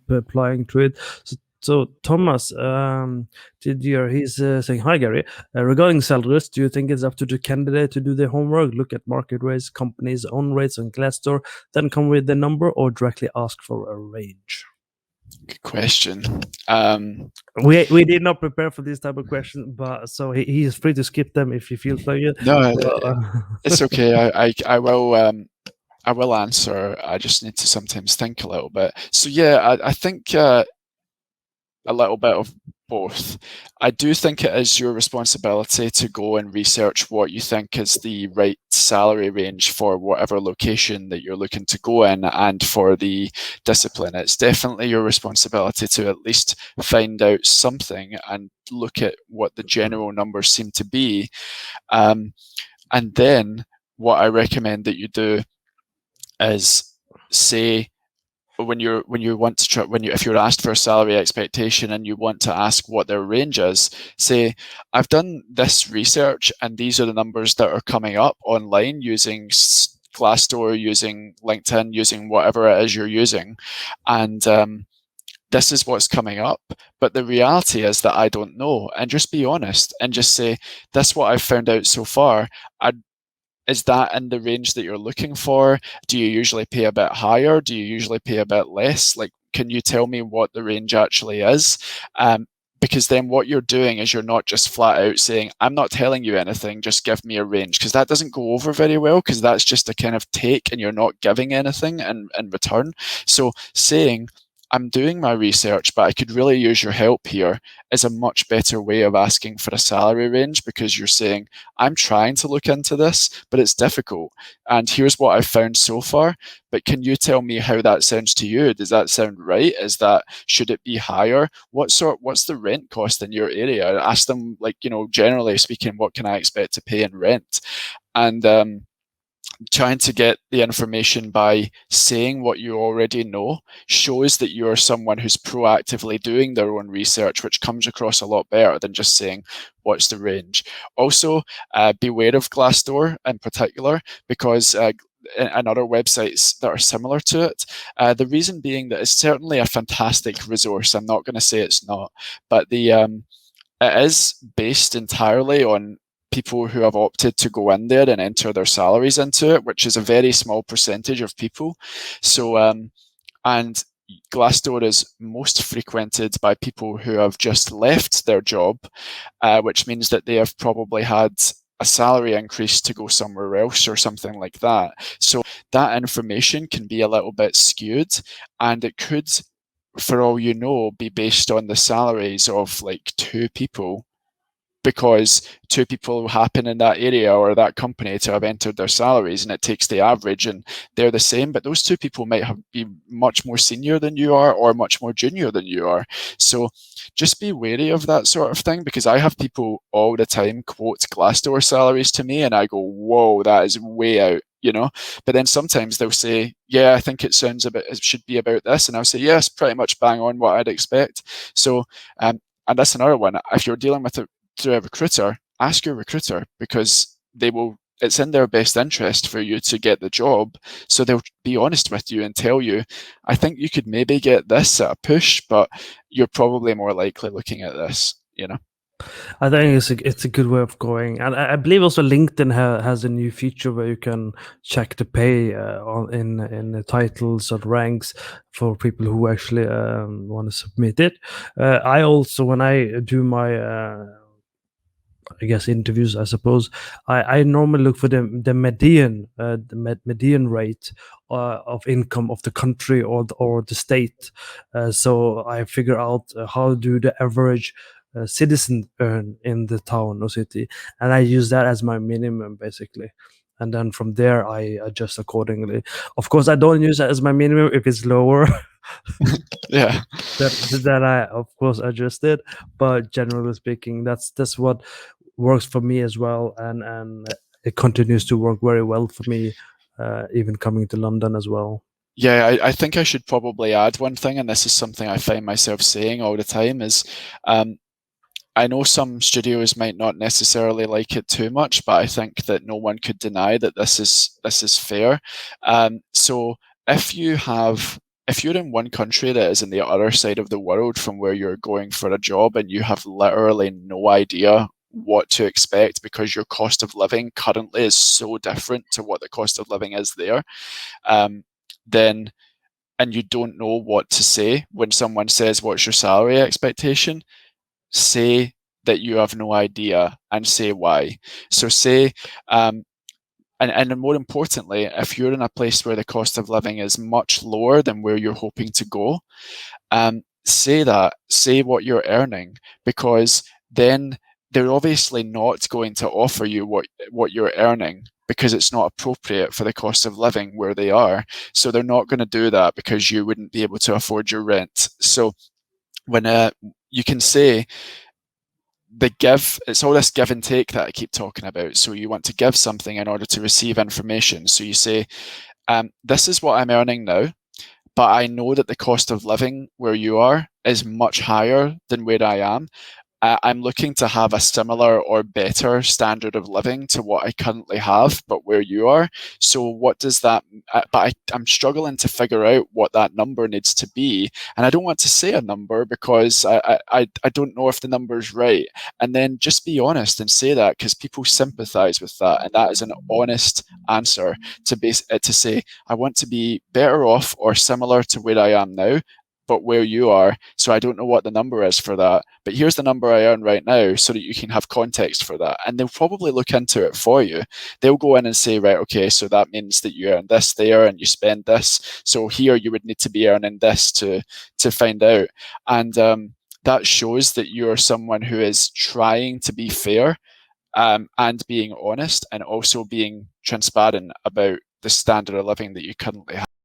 applying to it. So Thomas, he's saying, hi Gary, regarding salaries, do you think it's up to the candidate to do their homework, look at market rates, companies' own rates on Glassdoor, then come with the number, or directly ask for a range? Good question. We did not prepare for this type of question, but so he is free to skip them if he feels like it. No, it's okay. I will answer. I just need to sometimes think a little bit. So yeah, I think a little bit of both. I do think it is your responsibility to go and research what you think is the right salary range for whatever location that you're looking to go in and for the discipline. It's definitely your responsibility to at least find out something and look at what the general numbers seem to be. And then what I recommend that you do is say, when you want to try, if you're asked for a salary expectation and you want to ask what their range is, say, I've done this research and these are the numbers that are coming up online using Glassdoor, using LinkedIn, using whatever it is you're using, and this is what's coming up, but the reality is that I don't know. And just be honest and just say, that's what I've found out so far. Is that in the range that you're looking for? Do you usually pay a bit higher? Do you usually pay a bit less? Like, can you tell me what the range actually is? Because then what you're doing is you're not just flat out saying, I'm not telling you anything, just give me a range, because that doesn't go over very well, because that's just a kind of take and you're not giving anything in return. So saying, I'm doing my research, but I could really use your help here, is a much better way of asking for a salary range, because you're saying, I'm trying to look into this, but it's difficult. And here's what I've found so far. But can you tell me how that sounds to you? Does that sound right? Should it be higher? What's the rent cost in your area? Ask them, like, generally speaking, what can I expect to pay in rent? And trying to get the information by saying what you already know shows that you are someone who's proactively doing their own research, which comes across a lot better than just saying, what's the range? Also, beware of Glassdoor in particular, because and other websites that are similar to it. The reason being that it's certainly a fantastic resource. I'm not going to say it's not, but it is based entirely on people who have opted to go in there and enter their salaries into it, which is a very small percentage of people. So, and Glassdoor is most frequented by people who have just left their job, which means that they have probably had a salary increase to go somewhere else or something like that. So that information can be a little bit skewed, and it could, for all you know, be based on the salaries of like two people, because two people happen in that area or that company to have entered their salaries, and it takes the average and they're the same, but those two people might be much more senior than you are or much more junior than you are. So just be wary of that sort of thing, because I have people all the time quote Glassdoor salaries to me and I go, whoa, that is way out. But then sometimes they'll say, yeah, I think it should be about this, and I'll say, yes, pretty much bang on what I'd expect. So and that's another one. If you're dealing with it through a recruiter, ask your recruiter, because it's in their best interest for you to get the job. So they'll be honest with you and tell you, I think you could maybe get this at a push, but you're probably more likely looking at this, I think it's a good way of going, and I believe also LinkedIn has a new feature where you can check the pay in the titles or ranks for people who actually want to submit it. I also, when I do my I guess interviews, I suppose I normally look for the median median rate of income of the country or the state, so I figure out how do the average citizen earn in the town or city, and I use that as my minimum basically, and then from there I adjust accordingly. Of course, I don't use that as my minimum if it's lower. Yeah. Then I of course adjust it, but generally speaking, that's what works for me as well, and it continues to work very well for me, even coming to London as well. Yeah, I think I should probably add one thing, and this is something I find myself saying all the time, is I know some studios might not necessarily like it too much, but I think that no one could deny that this is fair. So if you have if you're in one country that is in the other side of the world from where you're going for a job and you have literally no idea what to expect because your cost of living currently is so different to what the cost of living is there, then and you don't know what to say when someone says, "What's your salary expectation?" Say that you have no idea and say why. So say, and more importantly, if you're in a place where the cost of living is much lower than where you're hoping to go, say that, say what you're earning, because then they're obviously not going to offer you what you're earning because it's not appropriate for the cost of living where they are. So they're not going to do that because you wouldn't be able to afford your rent. So when you can say, it's all this give and take that I keep talking about. So you want to give something in order to receive information. So you say, this is what I'm earning now, but I know that the cost of living where you are is much higher than where I am. I'm looking to have a similar or better standard of living to what I currently have, but where you are. So what does that? I'm struggling to figure out what that number needs to be, and I don't want to say a number because I don't know if the number is right. And then just be honest and say that because people sympathise with that, and that is an honest answer to say I want to be better off or similar to where I am now, but where you are. So I don't know what the number is for that. But here's the number I earn right now so that you can have context for that. And they'll probably look into it for you. They'll go in and say, right, okay, so that means that you earn this there and you spend this. So here you would need to be earning this to find out. And that shows that you're someone who is trying to be fair, and being honest and also being transparent about the standard of living that you currently have.